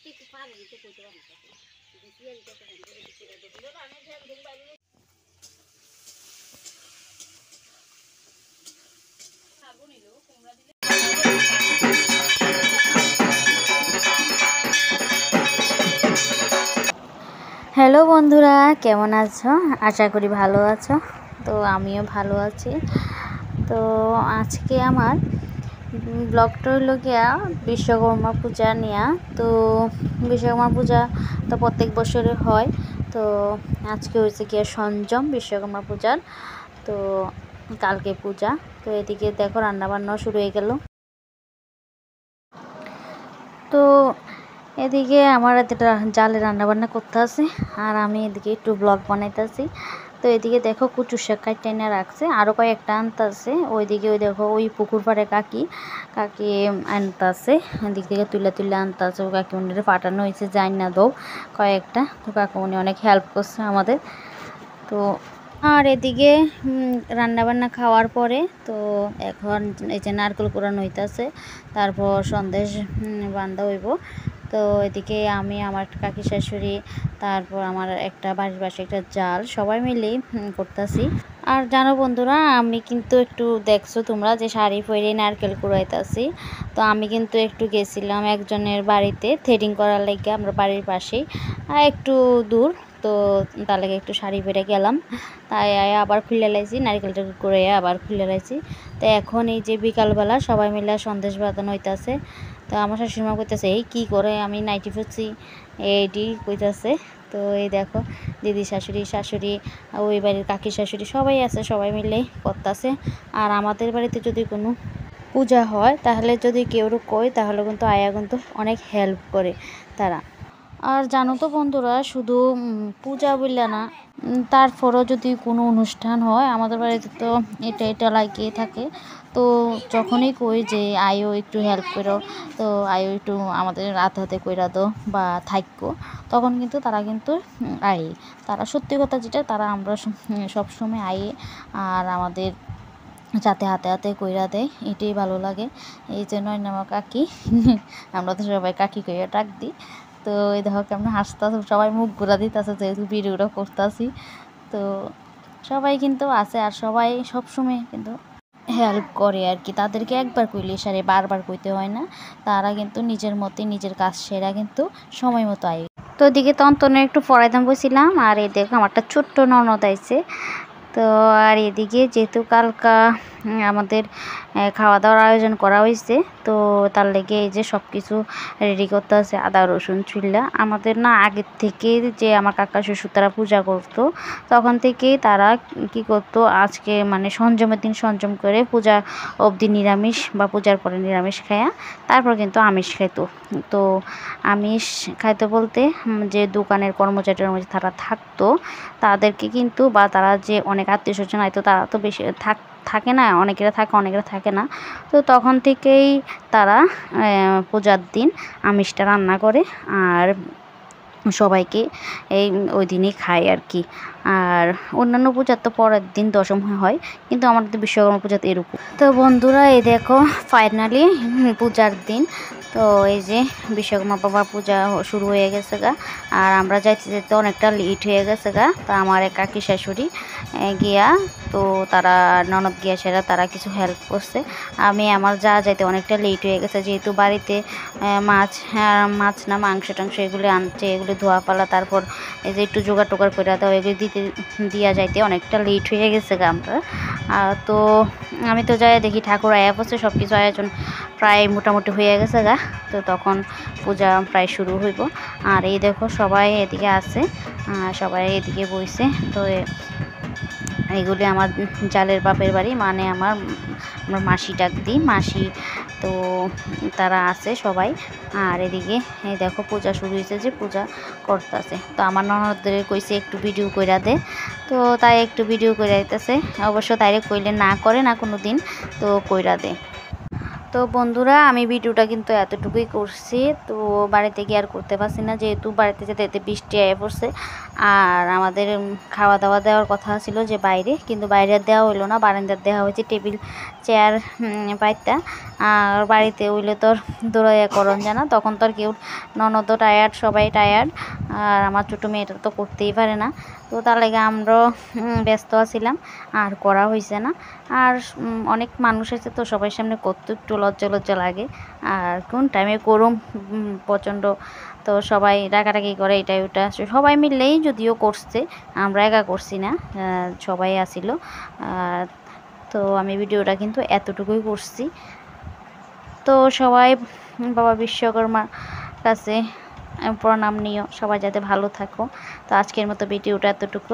Hello বন্ধুরা, কেমন আছো? আশা করি ভালো আছো। তো আমিও ভালো আছি। তো আজকে আমার ব্লগটা হলো গিয়া বিশ্বকর্মা পূজা নিয়ে। তো বিশ্বকর্মা পূজা তো প্রত্যেক বছরে হয়। তো আজকে হয়েছে গিয়া সঞ্জম বিশ্বকর্মা পূজার। তো কালকে পূজা। তো এদিকে দেখো রান্নাবান্না শুরু হয়ে গেল। তো এদিকে আমার এতটা জালে রান্নাবান্না করতে আছে, আর আমি এদিকে একটু ব্লগ বানাইতেছি। তো এদিকে দেখো কুচুর শাক কাইটে এনে রাখছে, আরও কয়েকটা আনতেছে। ওইদিকে ওই দেখো ওই পুকুর পাড়ে কাকি আনতেছে, এদিক থেকে তুলে আনতেছে। ও কাকিমণিরে পাঠানো হয়েছে যাই না দৌ কয়েকটা। তো কাকিমণি অনেক হেল্প করছে আমাদের। তো আর এদিকে রান্নাবান্না খাওয়ার পরে তো এখন এই যে নারকেল কোরানো হইতেছে, তারপর সন্দেশ বান্ধা হইব। তো এদিকে আমি আমার কাকি শাশুড়ি, তারপর আমার একটা বাড়ির পাশে একটা জাল, সবাই মিলেই করতেছি। আর জানো বন্ধুরা, আমি কিন্তু একটু দেখছো তোমরা যে শাড়ি পরে নারকেল কুড়াইতেছি। তো আমি কিন্তু একটু গেছিলাম একজনের বাড়িতে থ্রেডিং করার লেগে, আমরা বাড়ির পাশেই একটু দূর। তো তার লেগে একটু শাড়ি পরে গেলাম, তাই আবার খুলে লাইছি, নারকেলটা করে আবার খুলে লাইছি। তো এখন এই যে বিকালবেলা সবাই মিলে সন্দেশ বাঁধানো হইতেছে। তো আমার শাশুড়িমা কইতেছে এই কী করে আমি নাইটি পরছি, এইটি কইতেছে। তো এই দেখো দিদি শাশুড়ি ওই বাড়ির কাকি শাশুড়ি সবাই আছে, সবাই মিলে করতেছে। আর আমাদের বাড়িতে যদি কোনো পূজা হয় তাহলে যদি কেউ কয় তাহলে কিন্তু আয়া কিন্তু অনেক হেল্প করে তারা। আর জানো তো বন্ধুরা, শুধু পূজা বললে না, তারপরও যদি কোনো অনুষ্ঠান হয় আমাদের বাড়িতে তো এটা লাগিয়ে থাকে। তো যখনই কই যে আয়ও একটু হেল্প করো, তো আয়ও একটু আমাদের হাতে কইরা দো বা থাকো, তখন কিন্তু তারা কিন্তু আয়ে। তারা সত্যি কথা যেটা, তারা আমরা সবসময় আয়ে আর আমাদের যাতে হাতে কইরা দেয়, এটাই ভালো লাগে। এই জন্য আমার কাকি আমরা তো সবাই কাকি কইরা ডাক দিই। তো এই দেখো কেমন হাসতেছে, সবাই মুখ ঘুরা দিতেছে যেহেতু ভিডিওটা করতেছি। তো সবাই কিন্তু আছে, আর সবাই সবসময় কিন্তু হেল্প করে আর কি। তাদেরকে একবার কইলে সারে বারবার কইতে হয় না। তারা কিন্তু নিজের মতে নিজের কাজ সেরা কিন্তু সময় মতো আয়। তো ওদিকে তন্তনে একটু পড়াইতাম বসছিলাম, আর এই দেখো আমার একটা ছোট্ট ননদ আইছে। তো আর এদিকে যেহেতু কালকা আমাদের খাওয়া দাওয়ার আয়োজন করা হয়েছে, তো তার লেগে এই যে সব কিছু রেডি করতে আছে। আদা রসুন চুল্লা আমাদের না আগের থেকে, যে আমার কাকা শ্বশুর তারা পূজা করতো তখন থেকেই তারা কি করতো, আজকে মানে সঞ্জমের দিন সঞ্জম করে পূজা অবধি নিরামিষ বা পূজার পরে নিরামিষ খায়া তারপর কিন্তু আমিষ খাইতো। তো আমিষ খাইতে বলতে যে দোকানের কর্মচারীর মধ্যে তারা থাকতো তাদেরকে কিন্তু, বা তারা যে অনেক আত্মীয় স্বজন হয়তো তারা তো বেশি থাকে না, অনেকেরা থাকে অনেকেরা থাকে না। তো তখন থেকেই তারা পূজার দিন আমিষটা রান্না করে আর সবাইকে ওই দিনই খায় আর কি। আর অন্যান্য পূজার তো পরের দিন দশম হয়, কিন্তু আমাদের বিশ্বকর্মা পূজাতে এরকম। তো বন্ধুরা এই দেখো ফাইনালি পূজার দিন। তো এই যে বিশ্বকর্মা বাবা পূজা শুরু হয়ে গেছে গা, আর আমরা যাইতে যেতে অনেকটা লেট হয়ে গেছে গা। তা আমার এক কাকি শাশুড়ি গিয়া, তো তারা ননদ গিয়া সেরা তারা কিছু হেল্প করছে। আমি আমার যাইতে অনেকটা লেট হয়ে গেছে, যেহেতু বাড়িতে মাছ না মাংস টাংস এগুলো আনছে, এগুলো ধোয়া পালা, তারপর এই যে একটু জোগাড় টোগাড় করে দেওয়া, এগুলো দিয়া যাইতে অনেকটা লেট হয়ে গেছে গা আমরা। তো আমি তো যাই দেখি ঠাকুর আয়া পড়ছে, সব কিছু আয়োজন প্রায় মোটামুটি হয়ে গেছে গা। তো তখন পূজা প্রায় শুরু হইব। আর এই দেখো সবাই এদিকে আছে, সবাই এদিকে বইছে। তো এইগুলি আমার জালের বাপের বাড়ি, মানে আমার মাসি ডাক দিই মাসি। তো তারা আছে সবাই। আর এদিকে এই দেখো পূজা শুরু হয়েছে, যে পূজা করতেছে। তো আমার ননদদের কইছে একটু ভিডিও কইরা দে, তো তাই একটু ভিডিও কইরা দিতেছে। অবশ্য তাইরে কইলে না করে না কোনো দিন, তো কইরা দে। তো বন্ধুরা আমি ভিডিওটা কিন্তু এতটুকুই করছি। তো বাড়িতে গিয়ে আর করতে পারছি না, যেহেতু বাড়িতে যেতে যেতে বৃষ্টি আয়া পড়ছে। আর আমাদের খাওয়া দাওয়া দেওয়ার কথা ছিল যে বাইরে, কিন্তু বাইরে দেওয়া হইলো না, বারান্দার দেওয়া হয়েছে টেবিল চেয়ার পাইতা। আর বাড়িতে হইলে তোর দৌড়াইয়া করন জানা, তখন তো আর কেউ, ননদ টায়ার্ড, সবাই টায়ার্ড। আর আমার ছোটো মেয়েটা তো করতেই পারে না। তো তার লাগে আমরাও ব্যস্ত আছিলাম, আর করা হয়েছে না। আর অনেক মানুষ আছে তো সবার সামনে করতে একটু লজ্জা লজ্জা লাগে। আর কোন টাইমে করুম প্রচণ্ড, তো সবাই রাগারাগি করে এটাই ওটা, সবাই মিললেই যদিও করছে, আমরা একা করছি না, সবাই আসিল। তো আমি ভিডিওটা কিন্তু এতটুকুই করছি। তো সবাই বাবা বিশ্বকর্মার কাছে প্রণাম নিও, সবাই যাতে ভালো থাকো। তো আজকের মতো ভিডিওটা এতটুকু।